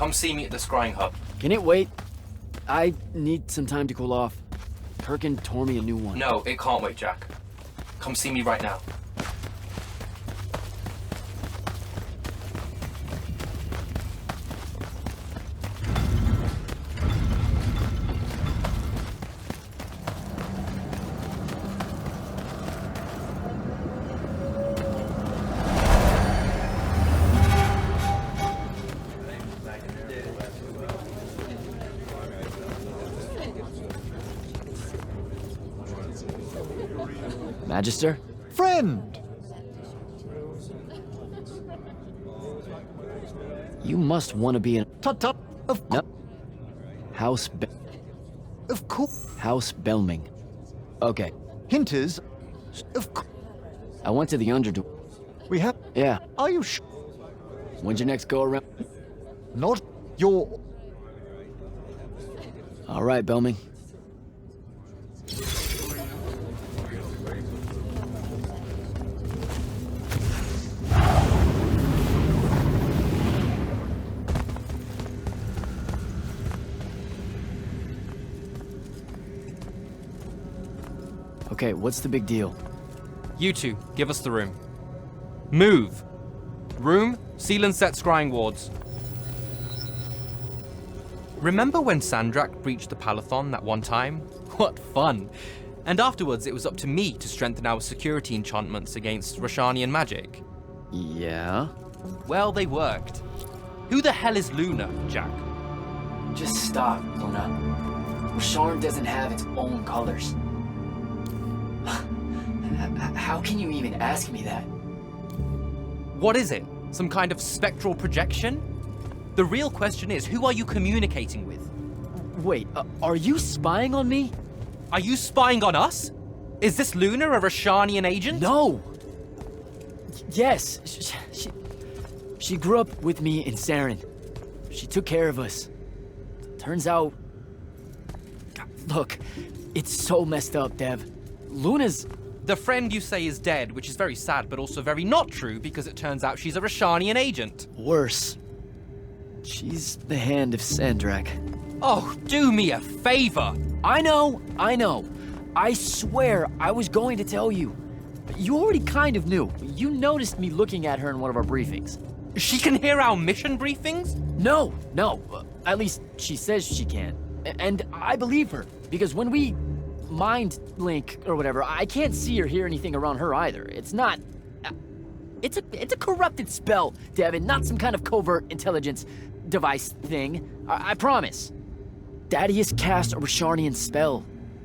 Come see me at the scrying hub. Can it wait? I need some time to cool off. Kirkin tore me a new one. No, it can't wait, Jack. Come see me right now. Magister? Friend! You must want to be in... Tut-tut, of No. course. House Of course. House Belming. Okay. Hinters, of course. I went to the Underdoor. We have... Yeah. Are you sure? When's your next go around? Not your... All right, Belming. Okay, what's the big deal? You two, give us the room. Move! Room, seal and set scrying wards. Remember when Sandrak breached the Palathon that one time? What fun! And afterwards it was up to me to strengthen our security enchantments against Roshanian magic. Yeah? Well, they worked. Who the hell is Luna, Jack? Just stop, Luna. Charm doesn't have its own colors. How can you even ask me that? What is it? Some kind of spectral projection? The real question is, who are you communicating with? Wait, are you spying on me? Are you spying on us? Is this Luna a Roshanian agent? No! Yes, she grew up with me in Saren. She took care of us. Turns out... Look, it's so messed up, Dev. Luna's... The friend you say is dead, which is very sad, but also very not true, because it turns out she's a Roshanian agent. Worse. She's the hand of Sandrak. Oh, do me a favor! I know. I swear I was going to tell you. You already kind of knew. You noticed me looking at her in one of our briefings. She can hear our mission briefings? No. At least she says she can. And I believe her, because when we mind link or whatever, I can't see or hear anything around her either. It's not... It's a corrupted spell, Devin, not some kind of covert intelligence device thing. I promise. Daddy has cast a Rosharnian spell.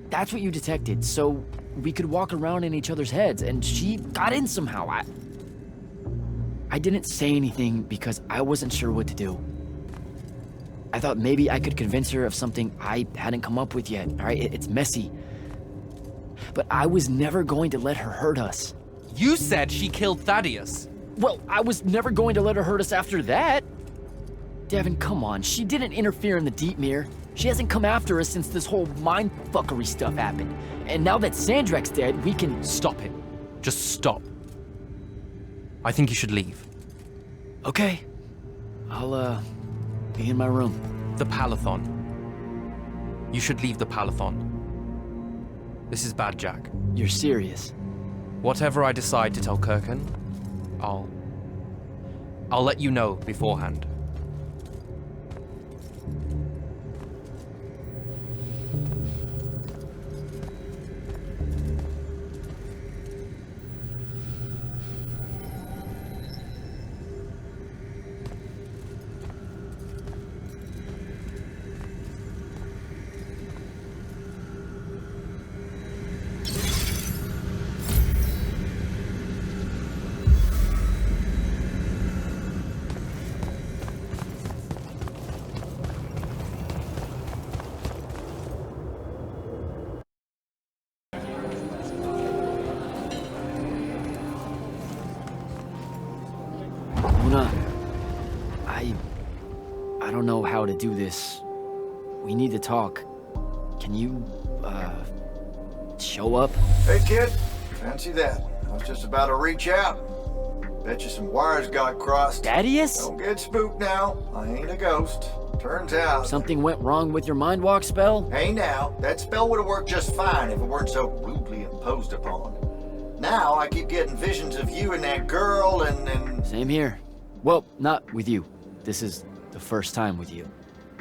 That's what you detected, so we could walk around in each other's heads, and she got in somehow. I didn't say anything because I wasn't sure what to do. I thought maybe I could convince her of something I hadn't come up with yet, all right? It's messy. But I was never going to let her hurt us. You said she killed Thaddeus. Well, I was never going to let her hurt us after that. Devin, come on. She didn't interfere in the Deep Mirror. She hasn't come after us since this whole mindfuckery stuff happened. And now that Sandrak's dead, we can... Stop it. Just stop. I think you should leave. Okay. I'll, be in my room. The Palathon. You should leave the Palathon. This is bad, Jack. You're serious? Whatever I decide to tell Kirkin, I'll let you know beforehand. Luna, I don't know how to do this. We need to talk. Can you, show up? Hey, kid. Fancy that. I was just about to reach out. Bet you some wires got crossed. Thaddeus? Don't get spooked now. I ain't a ghost. Turns out... Something went wrong with your mind walk spell? Hey now, that spell would have worked just fine if it weren't so rudely imposed upon. Now I keep getting visions of you and that girl and... Same here. Well, not with you. This is the first time with you.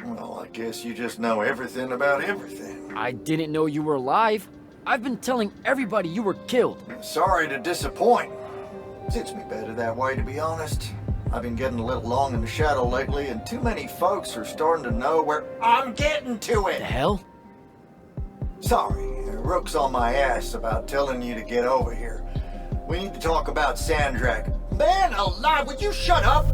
Well, I guess you just know everything about everything. I didn't know you were alive. I've been telling everybody you were killed. Sorry to disappoint. Suits me better that way, to be honest. I've been getting a little long in the shadow lately, and too many folks are starting to know where I'm getting to it. The hell? Sorry, Rook's on my ass about telling you to get over here. We need to talk about Sandrak. Man alive, would you shut up?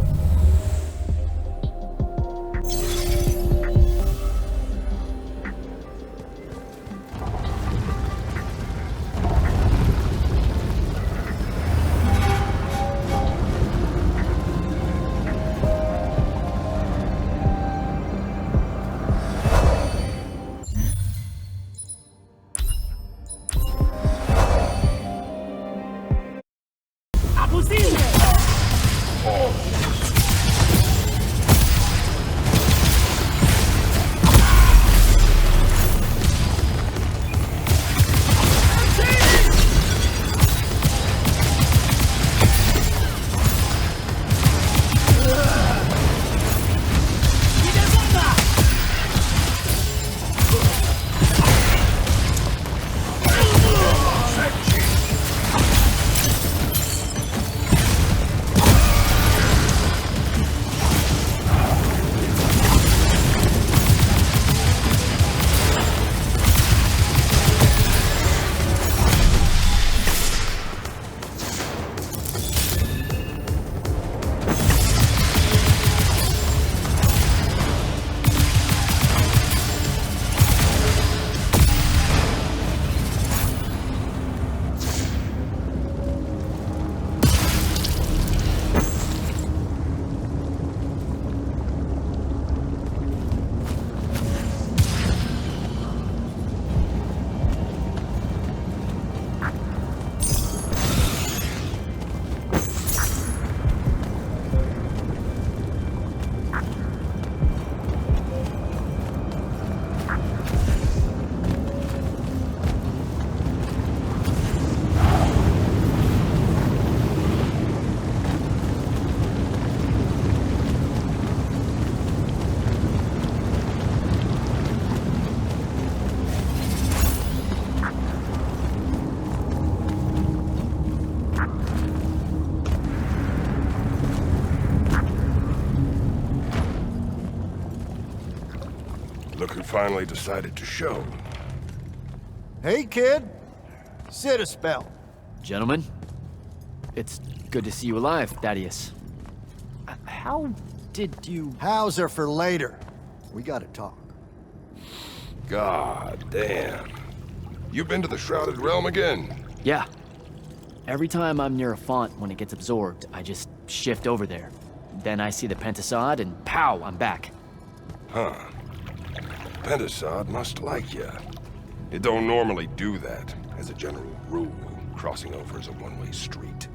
Look who finally decided to show. Hey, kid. Sit a spell. Gentlemen, it's good to see you alive, Thaddeus. How did you... Hows are for later. We gotta talk. God damn. You've been to the Shrouded Realm again? Yeah. Every time I'm near a font when it gets absorbed, I just shift over there. Then I see the Pentasod and pow, I'm back. Huh. Pentasod must like ya. It don't normally do that. As a general rule, crossing over is a one-way street.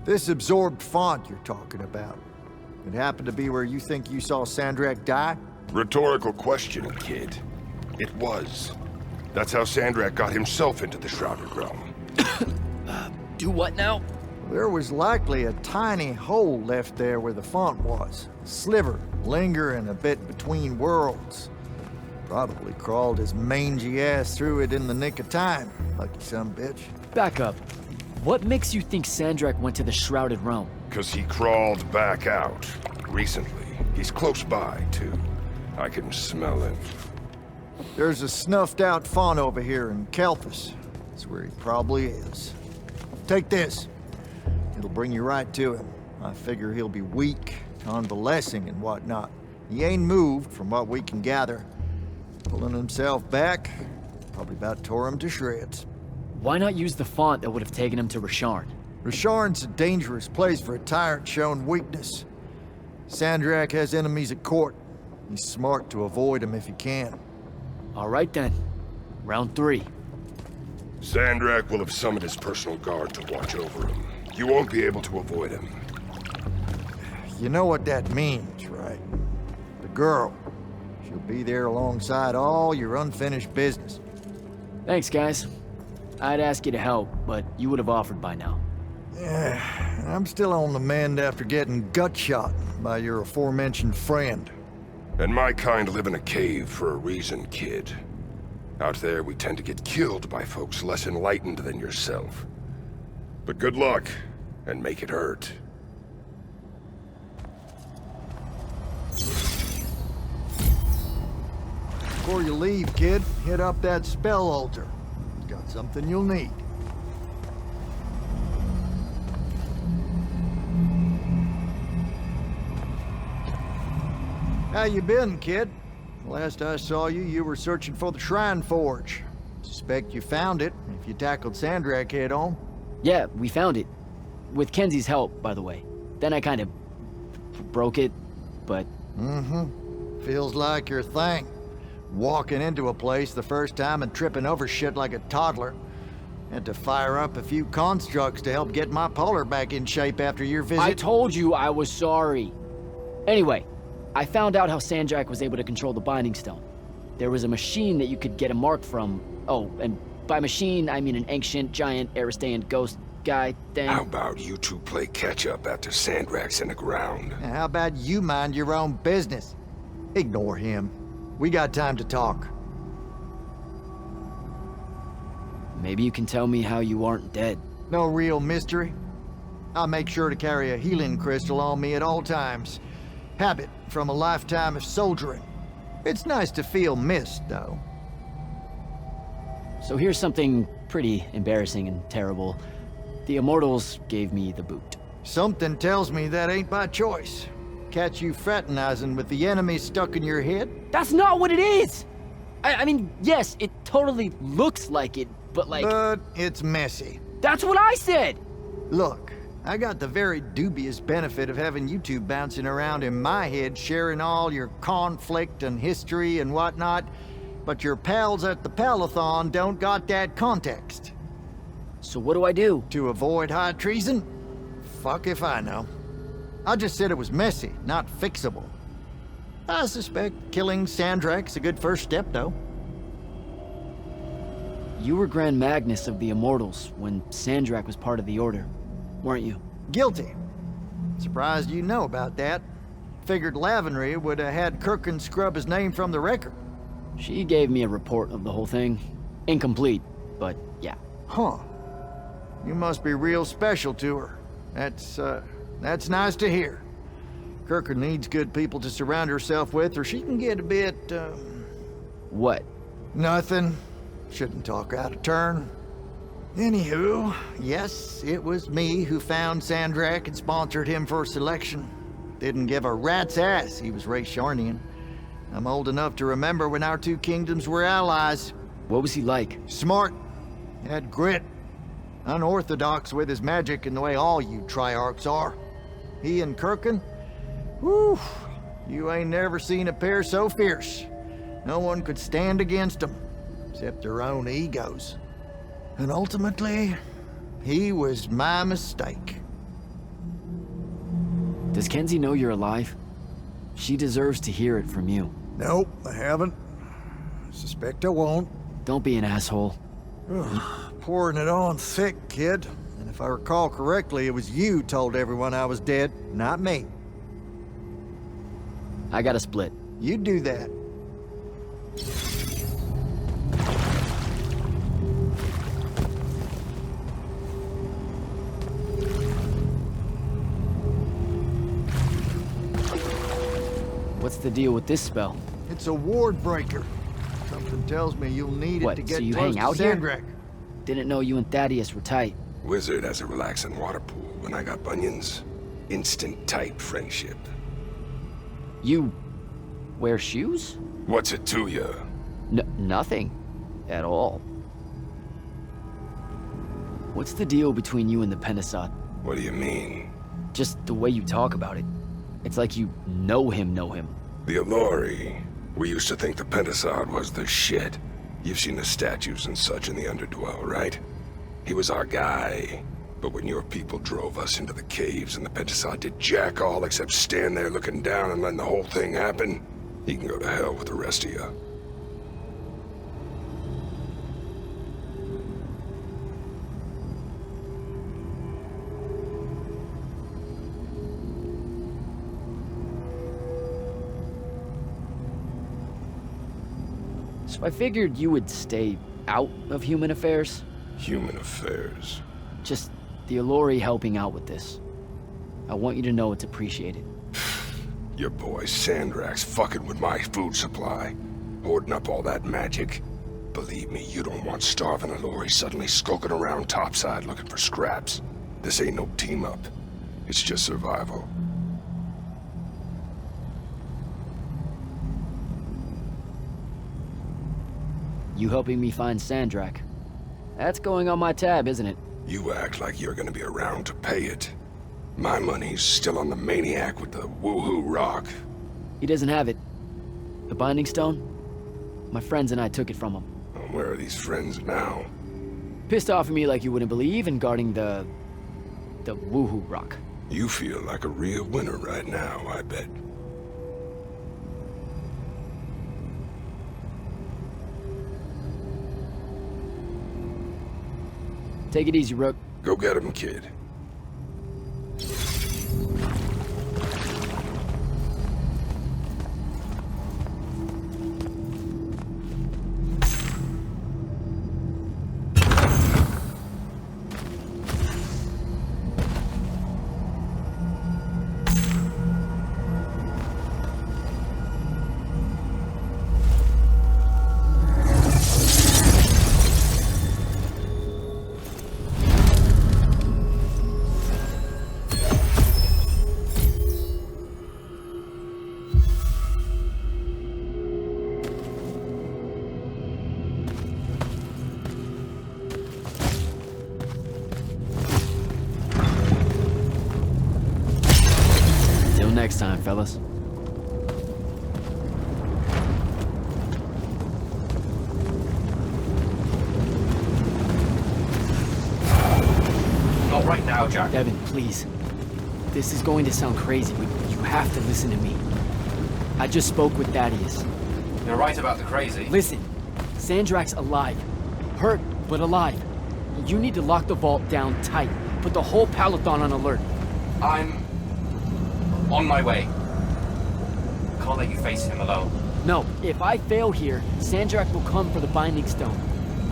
This absorbed font you're talking about. It happened to be where you think you saw Sandrak die? Rhetorical question, kid. It was. That's how Sandrak got himself into the Shrouded Realm. Do what now? There was likely a tiny hole left there where the font was. A sliver, lingering a bit between worlds. Probably crawled his mangy ass through it in the nick of time. Lucky sumbitch. Back up. What makes you think Sandrak went to the Shrouded Realm? 'Cause he crawled back out. Recently. He's close by, too. I can smell him. There's a snuffed out font over here in Kelpis. That's where he probably is. Take this. It'll bring you right to him. I figure he'll be weak, convalescing and whatnot. He ain't moved, from what we can gather. Pulling himself back, probably about tore him to shreds. Why not use the font that would have taken him to Rasharn? Rasharn's a dangerous place for a tyrant showing weakness. Sandrak has enemies at court. He's smart to avoid them if he can. All right then. Round 3. Sandrak will have summoned his personal guard to watch over him. You won't be able to avoid him. You know what that means, right? The girl. She'll be there alongside all your unfinished business. Thanks, guys. I'd ask you to help, but you would have offered by now. Yeah, I'm still on the mend after getting gut shot by your aforementioned friend. And my kind live in a cave for a reason, kid. Out there, we tend to get killed by folks less enlightened than yourself. But good luck, and make it hurt. Before you leave, kid, hit up that spell altar. It's got something you'll need. How you been, kid? Last I saw you, you were searching for the Shrine Forge. Suspect you found it, if you tackled Sandrak head on. Yeah, we found it. With Kenzie's help, by the way. Then I kind of broke it, but... Feels like your thing. Walking into a place the first time and tripping over shit like a toddler. Had to fire up a few constructs to help get my polar back in shape after your visit. I told you I was sorry. Anyway, I found out how Sandrak was able to control the Binding Stone. There was a machine that you could get a mark from. Oh, and by machine, I mean an ancient, giant, Aristean ghost guy thing. How about you two play catch-up after Sandrak's in the ground? How about you mind your own business? Ignore him. We got time to talk. Maybe you can tell me how you aren't dead. No real mystery. I'll make sure to carry a healing crystal on me at all times. Habit from a lifetime of soldiering. It's nice to feel missed, though. So here's something pretty embarrassing and terrible. The Immortals gave me the boot. Something tells me that ain't by choice. Catch you fraternizing with the enemy stuck in your head? That's not what it is! I mean, yes, it totally looks like it, but like... But it's messy. That's what I said! Look, I got the very dubious benefit of having you two bouncing around in my head, sharing all your conflict and history and whatnot, but your pals at the Palathon don't got that context. So what do I do? To avoid high treason? Fuck if I know. I just said it was messy, not fixable. I suspect killing Sandrak's a good first step, though. You were Grand Magnus of the Immortals when Sandrak was part of the Order, weren't you? Guilty. Surprised you know about that. Figured Lavenry would have had Kirkin scrub his name from the record. She gave me a report of the whole thing. Incomplete, but yeah. Huh. You must be real special to her. That's nice to hear. Kirkin needs good people to surround herself with, or she can get a bit, What? Nothing. Shouldn't talk out of turn. Anywho, yes, it was me who found Sandrak and sponsored him for selection. Didn't give a rat's ass he was Raysharnian. I'm old enough to remember when our two kingdoms were allies. What was he like? Smart. Had grit. Unorthodox with his magic in the way all you Triarchs are. He and Kirkin? Whew. You ain't never seen a pair so fierce. No one could stand against them, except their own egos. And ultimately, he was my mistake. Does Kenzie know you're alive? She deserves to hear it from you. Nope, I haven't. Suspect I won't. Don't be an asshole. Pouring it on thick, kid. And if I recall correctly, it was you told everyone I was dead, not me. I got a split. You do that. What's the deal with this spell? It's a ward breaker. Something tells me you'll need it What, to so get you close hang to out here? Sandrak. Didn't know you and Thaddeus were tight. Wizard has a relaxing water pool when I got bunions. Instant type friendship. You wear shoes? What's it to you? Nothing. At all. What's the deal between you and the Pentasod? What do you mean? Just the way you talk about it. It's like you know him. The Allori. We used to think the Pentasod was the shit. You've seen the statues and such in the Underdwell, right? He was our guy. But when your people drove us into the caves and the Pentasod did jack all except stand there looking down and letting the whole thing happen, he can go to hell with the rest of you. So I figured you would stay out of human affairs. Human affairs. Just the Allori helping out with this. I want you to know it's appreciated. Your boy Sandrak's fucking with my food supply, hoarding up all that magic. Believe me, you don't want starving Allori suddenly skulking around topside looking for scraps. This ain't no team up. It's just survival. You helping me find Sandrak. That's going on my tab, isn't it? You act like you're gonna be around to pay it. My money's still on the maniac with the woohoo rock. He doesn't have it. The Binding Stone? My friends and I took it from him. Where are these friends now? Pissed off at me like you wouldn't believe and guarding the woohoo rock. You feel like a real winner right now, I bet. Take it easy, Rook. Go get him, kid. Next time, fellas. Not right now, Jack. Devin, please. This is going to sound crazy, but you have to listen to me. I just spoke with Thaddeus. You're right about the crazy. Listen, Sandrak's alive. Hurt, but alive. You need to lock the vault down tight. Put the whole Palathon on alert. I'm on my way. Can't let you face him alone. No, if I fail here, Sandrak will come for the Binding Stone.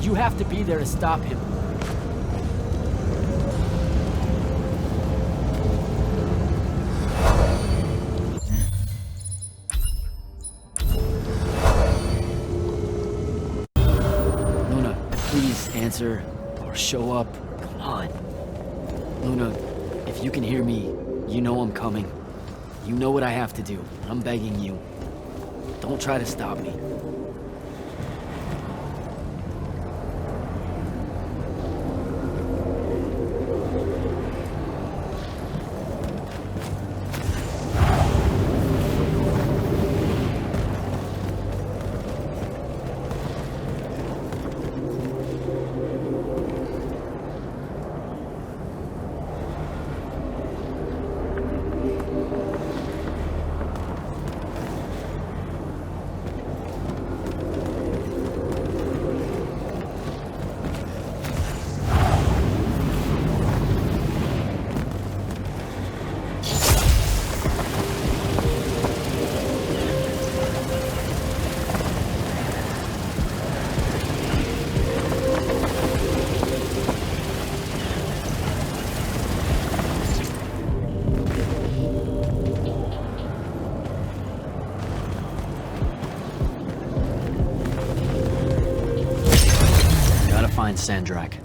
You have to be there to stop him. Luna, please answer or show up. Come on. Luna, if you can hear me, you know I'm coming. You know what I have to do. I'm begging you. Don't try to stop me. Find Sandrak.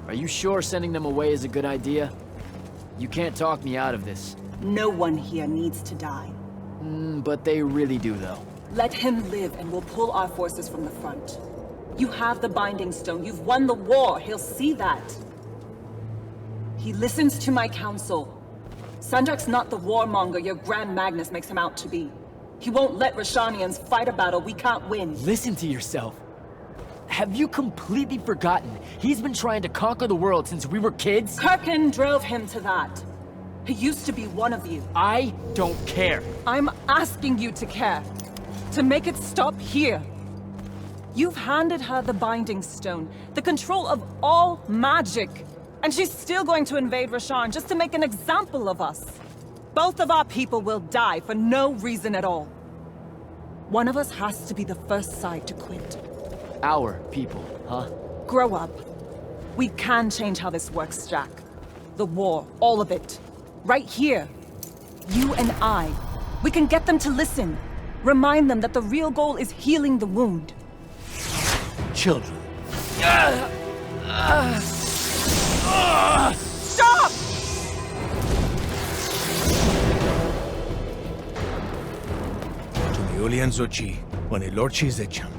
Are you sure sending them away is a good idea? You can't talk me out of this. No one here needs to die. But they really do, though. Let him live and we'll pull our forces from the front. You have the Binding Stone. You've won the war. He'll see that. He listens to my counsel. Sandrak's not the warmonger your Grand Magnus makes him out to be. He won't let Rashanians fight a battle we can't win. Listen to yourself. Have you completely forgotten? He's been trying to conquer the world since we were kids? Kirkin drove him to that. He used to be one of you. I don't care. I'm asking you to care. To make it stop here. You've handed her the Binding Stone, the control of all magic. And she's still going to invade Rasharn just to make an example of us. Both of our people will die for no reason at all. One of us has to be the first side to quit. Our people, huh? Grow up. We can change how this works, Jack. The war, all of it. Right here. You and I. We can get them to listen. Remind them that the real goal is healing the wound. Children. Stop! Julian Zochi, when Lorchi Zecham,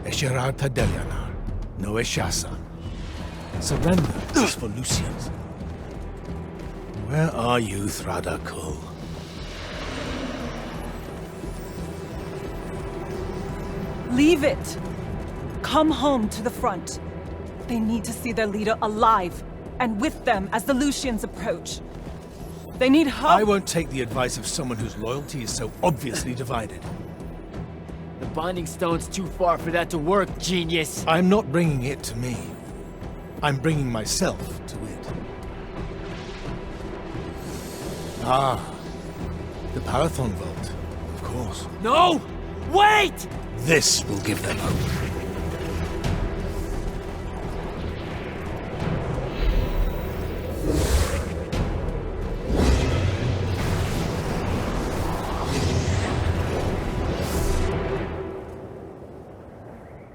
Esherata Delianar, no Eshasan. Surrender is for Lucians. Where are you, Thradakul? Leave it. Come home to the front. They need to see their leader alive, and with them as the Lucians approach. They need help. I won't take the advice of someone whose loyalty is so obviously divided. The Binding Stone's too far for that to work, genius. I'm not bringing it to me. I'm bringing myself to it. Ah, the Parathon Vault, of course. No! Wait! This will give them hope.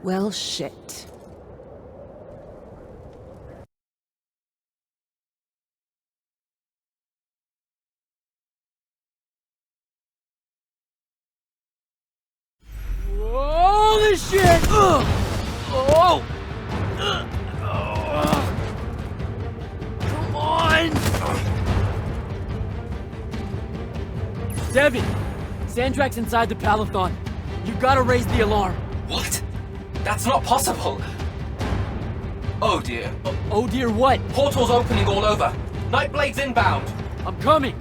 Well, shit. Holy shit! Oh! Come on! Devin! Sandrak's inside the Palathon. You gotta raise the alarm. What? That's not possible. Oh dear. Oh dear what? Portals opening all over. Nightblade's inbound. I'm coming!